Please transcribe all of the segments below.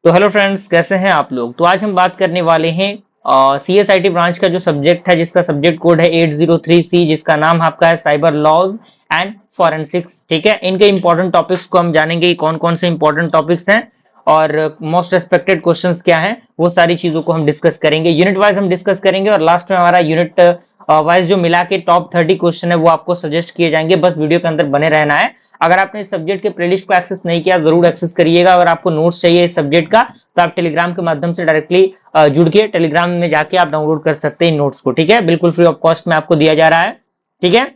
तो hello friends, कैसे हैं आप लोग। तो आज हम बात करने वाले हैं सीएसआईटी ब्रांच का जो सब्जेक्ट है, जिसका सब्जेक्ट कोड है 803C, जिसका नाम आपका है साइबर लॉज एंड फॉरेंसिक्स। ठीक है, इनके इंपॉर्टेंट टॉपिक्स को हम जानेंगे कि कौन कौन से इंपॉर्टेंट टॉपिक्स हैं और मोस्ट एक्सपेक्टेड क्वेश्चंस क्या हैं। वो सारी चीजों को हम डिस्कस करेंगे, यूनिट वाइज हम डिस्कस करेंगे और लास्ट में हमारा यूनिट वाइज जो मिला के टॉप 30 क्वेश्चन है वो आपको सजेस्ट किए जाएंगे। बस वीडियो के अंदर बने रहना है। अगर आपने इस सब्जेक्ट के प्लेलिस्ट को एक्सेस नहीं किया, जरूर एक्सेस करिएगा। अगर आपको नोट्स चाहिए इस सब्जेक्ट का तो आप टेलीग्राम के माध्यम से डायरेक्टली जुड़ के टेलीग्राम में जाके आप डाउनलोड कर सकते हैं इन नोट्स को। ठीक है, बिल्कुल फ्री ऑफ कॉस्ट में आपको दिया जा रहा है। ठीक है,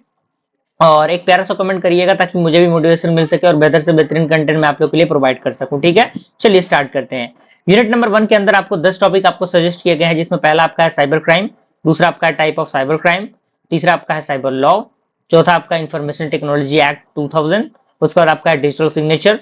और एक प्यारा सा कमेंट करिएगा ताकि मुझे भी मोटिवेशन मिल सके और बेहतर से बेहतरीन कंटेंट मैं आप लोग के लिए प्रोवाइड कर सकूं। ठीक है, चलिए स्टार्ट करते हैं। यूनिट नंबर 1 के अंदर आपको 10 टॉपिक आपको सजेस्ट किए गए हैं, जिसमें पहला आपका है साइबर क्राइम, दूसरा आपका है टाइप ऑफ साइबर क्राइम, तीसरा आपका है साइबर लॉ, चौथा आपका इंफॉर्मेशन टेक्नोलॉजी एक्ट 2000, उसके बाद आपका है digital signature,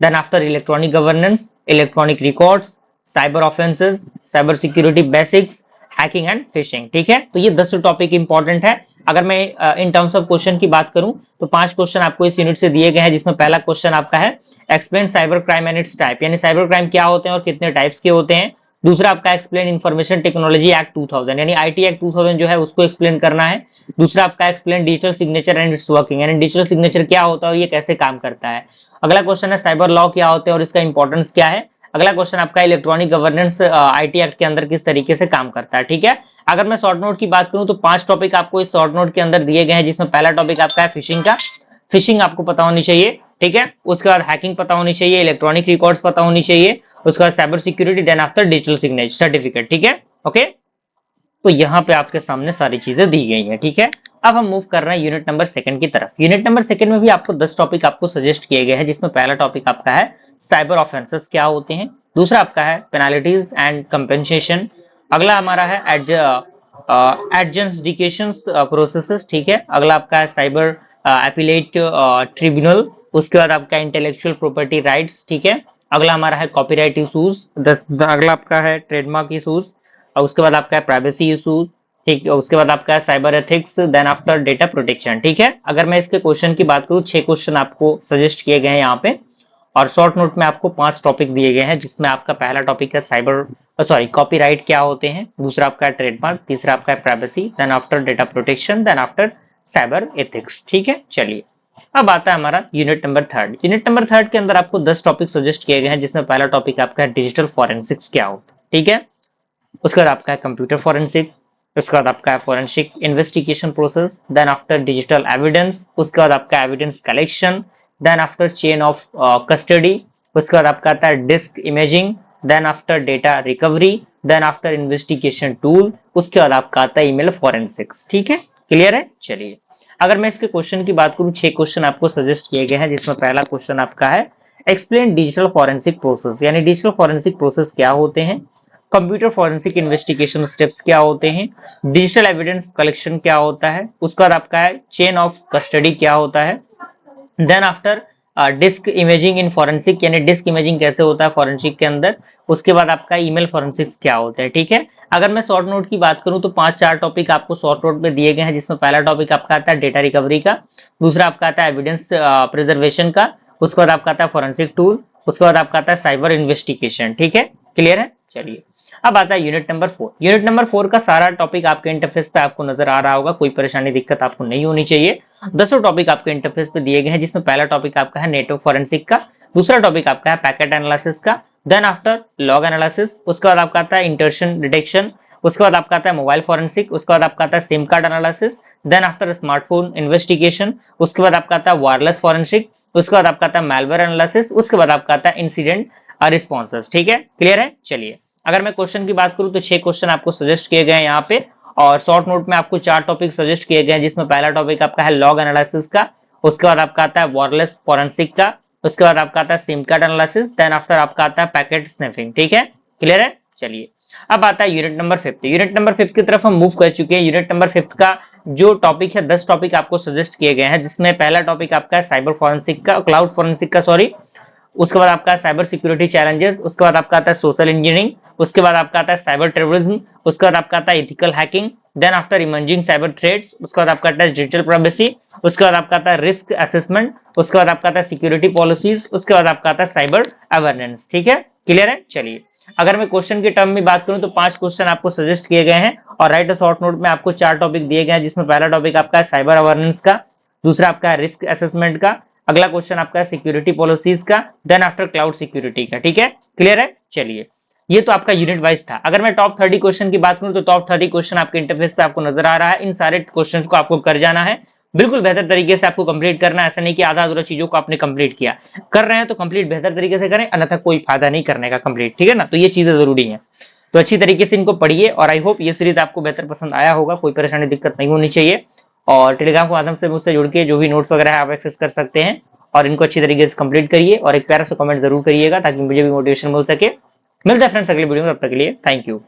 then after electronic governance, electronic records, cyber offences, cyber security basics, hacking and phishing. ठीक है, तो ये 10 टॉपिक इंपॉर्टेंट है। अगर मैं इन टर्म्स ऑफ क्वेश्चन की बात करूं तो 5 क्वेश्चन आपको इस यूनिट से दिए गए हैं, जिसमें पहला क्वेश्चन आपका है explain cyber crime and it's type, यानी साइबर क्राइम क्या होते हैं और कितने टाइप्स के होते हैं। दूसरा आपका एक्सप्लेन इंफॉर्मेशन टेक्नोलॉजी एक्ट 2000, यानी आईटी एक्ट 2000 जो है उसको एक्सप्लेन करना है। दूसरा आपका explain digital signature and it's working, यानी डिजिटल सिग्नेचर क्या होता है और ये कैसे काम करता है। अगला क्वेश्चन है साइबर लॉ क्या होते हैं और इसका इंपॉर्टेंस क्या है। अगला क्वेश्चन आपका इलेक्ट्रॉनिक गवर्नेंस आईटी एक्ट के अंदर किस तरीके से काम करता है। ठीक है, अगर मैं शॉर्ट नोट की बात करूं तो 5 टॉपिक आपको इस शॉर्ट नोट के अंदर दिए गए हैं, जिसमें पहला टॉपिक आपका है फिशिंग का। फिशिंग आपको पता होनी चाहिए। ठीक है, उसके बाद हैकिंग पता होनी चाहिए, इलेक्ट्रॉनिक रिकॉर्ड्स पता होनी चाहिए, उसके बाद cyber security, then after digital signature certificate. ठीक है, ओके। तो यहाँ पे आपके सामने सारी चीजें दी गई हैं। ठीक है, अब हम मूव कर रहे हैं यूनिट नंबर 2 की तरफ। यूनिट नंबर 2 में भी आपको 10 टॉपिक आपको सजेस्ट किए गए हैं, जिसमें पहला टॉपिक आपका है साइबर ऑफेंसेस क्या होते हैं, दूसरा आपका है पेनाल्टीज एंड कंपेंसेशन, अगला हमारा है एडजस्टिकेशन प्रोसेसेस। ठीक है, अगला आपका है साइबर अपीलेट ट्रिब्यूनल, उसके बाद आपका इंटेलेक्चुअल प्रॉपर्टी राइट्स। ठीक है, अगला हमारा है कॉपीराइट इशूज, अगला आपका है ट्रेडमार्क इशूज, और उसके बाद आपका है प्राइवेसी इशूज। ठीक है, उसके बाद आपका है cyber ethics, then after data protection. ठीक है, अगर मैं इसके क्वेश्चन की बात करूं, 6 क्वेश्चन आपको सजेस्ट किए गए हैं यहाँ पे, और शॉर्ट नोट में आपको 5 टॉपिक दिए गए हैं, जिसमें आपका पहला टॉपिक है कॉपीराइट क्या होते हैं, दूसरा आपका है ट्रेडमार्क, तीसरा आपका है privacy, then after data protection, then after cyber ethics. ठीक है, चलिए अब आता है हमारा यूनिट नंबर 3। यूनिट नंबर 3 के अंदर आपको 10 टॉपिक सजेस्ट किए गए हैं, जिसमें पहला टॉपिक आपका है डिजिटल फॉरेंसिक्स क्या होता है। ठीक है, उसके बाद आपका है कंप्यूटर फॉरेंसिक, उसके बाद आपका है forensic investigation process, then after digital evidence, उसके बाद आपका evidence collection, then after chain of custody, उसके बाद आपका आता है disk imaging, then after data recovery, then after investigation tool, उसके बाद आपका आता है ईमेल फॉरेंसिक्स। ठीक है, क्लियर है। चलिए अगर मैं इसके क्वेश्चन की बात करूं, 6 क्वेश्चन आपको सजेस्ट किए गए हैं, जिसमें पहला क्वेश्चन आपका है एक्सप्लेन डिजिटल फॉरेंसिक प्रोसेस, यानी डिजिटल फॉरेंसिक प्रोसेस क्या होते हैं, कंप्यूटर फॉरेंसिक इन्वेस्टिगेशन स्टेप्स क्या होते हैं, डिजिटल एविडेंस कलेक्शन क्या होता है, उसके बाद आपका है चेन ऑफ कस्टडी क्या होता है, then after disk imaging in forensic, यानी डिस्क इमेजिंग कैसे होता है फॉरेंसिक के अंदर, उसके बाद आपका ईमेल फॉरेंसिक्स क्या होता है। ठीक है, अगर मैं शॉर्ट नोट की बात करूं तो 5-4 टॉपिक आपको शॉर्ट नोट में दिए गए हैं, जिसमें पहला टॉपिक आपका आता है डेटा रिकवरी का, दूसरा आपका आता है एविडेंस प्रिजर्वेशन का, उसके बाद आपका आता है फॉरेंसिक टूल, उसके बाद आपका आता है साइबर इन्वेस्टिगेशन। ठीक है, क्लियर है। चलिए अब आता है यूनिट नंबर 4। यूनिट नंबर 4 का सारा टॉपिक आपके इंटरफेस पे आपको नजर आ रहा होगा, कोई परेशानी दिक्कत आपको नहीं होनी चाहिए। 10 टॉपिक आपके इंटरफेस पे दिए गए हैं, जिसमें पहला टॉपिक आपका है नेटवर्क फॉरेंसिक का, दूसरा टॉपिक आपका है पैकेट एनालिसिस का, देन आफ्टर लॉग एनालिसिस, उसके बाद आपका आता है इंटर्शन डिटेक्शन, उसके बाद आपका आता है मोबाइल फॉरेंसिक, उसके बाद आपका आता है SIM card analysis, then after smartphone investigation, उसके बाद आपका आता है वायरलेस फॉरेंसिक, उसके बाद आपका आता है मैलवेयर एनालिसिस, उसके बाद आपका आता है इंसिडेंट रिस्पॉन्सेस। ठीक है, क्लियर है। चलिए अगर मैं क्वेश्चन की बात करूं तो 6 क्वेश्चन आपको सजेस्ट किए गए हैं यहाँ पे, और शॉर्ट नोट में आपको 4 टॉपिक सजेस्ट किए गए हैं, जिसमें पहला टॉपिक आपका है लॉग एनालिसिस का, उसके बाद आपका आता है वायरलेस फॉरेंसिक का, उसके बाद आपका आता है SIM card analysis, then after आपका आता है पैकेट स्निफिंग। ठीक है, क्लियर है। चलिए अब आता है यूनिट नंबर 5। यूनिट नंबर 5 की तरफ हम मूव कर चुके हैं। यूनिट नंबर 5 का जो टॉपिक है, 10 टॉपिक आपको सजेस्ट किए गए हैं, जिसमें पहला टॉपिक आपका है साइबर फॉरेंसिक का, क्लाउड फॉरेंसिक का सॉरी, उसके बाद आपका साइबर सिक्योरिटी चैलेंजेस, उसके बाद आपका आता है सोशल इंजीनियरिंग, उसके बाद आपका आता है साइबर टेररिज्म, उसके बाद आपका आता है ethical hacking, then after emerging cyber threats, उसके बाद आपका आता है डिजिटल प्राइवेसी, उसके बाद आपका आता है रिस्क असेसमेंट, उसके बाद आपका आता है सिक्योरिटी पॉलिसीज, उसके बाद आपका आता है साइबर अवेयरनेस। ठीक है, क्लियर है? चलिए, अगर मैं क्वेश्चन के टर्म में बात करूं तो 5 क्वेश्चन आपको सजेस्ट किए गए हैं और राइट अ शॉर्ट नोट में आपको 4 टॉपिक दिए गए हैं, जिसमें पहला टॉपिक आपका है साइबर अवेयरनेस का, दूसरा आपका है रिस्क असेसमेंट का, अगला क्वेश्चन आपका है सिक्योरिटी पॉलिसीज का, देन आफ्टर क्लाउड सिक्योरिटी का। ठीक है, क्लियर है? चलिए, ये तो आपका यूनिट वाइज था। अगर मैं टॉप 30 क्वेश्चन की बात करूं तो टॉप 30 क्वेश्चन आपके इंटरफेस पे आपको नजर आ रहा है। इन सारे क्वेश्चंस को आपको कर जाना है, बिल्कुल बेहतर तरीके से आपको कंप्लीट करना है। ऐसा नहीं कि आधा अधूरा चीजों को आपने कंप्लीट किया, कर रहे हैं तो कंप्लीट बेहतर तरीके से करें, अन्यथा कोई फायदा नहीं करने का कंप्लीट। ठीक है ना? तो ये चीजें जरूरी है, तो अच्छी तरीके से इनको पढ़िए और आई होप ये सीरीज आपको बेहतर पसंद आया होगा, कोई परेशानी दिक्कत नहीं होनी चाहिए। और टेलीग्राम के माध्यम से मुझसे जुड़ के जो भी नोट्स वगैरह है आप एक्सेस कर सकते हैं और इनको अच्छी तरीके से कंप्लीट करिए और एक प्यारा सा कमेंट जरूर करिएगा ताकि मुझे भी मोटिवेशन मिल सके। मिलते हैं फ्रेंड्स अगली वीडियो में, तब तक के लिए थैंक यू।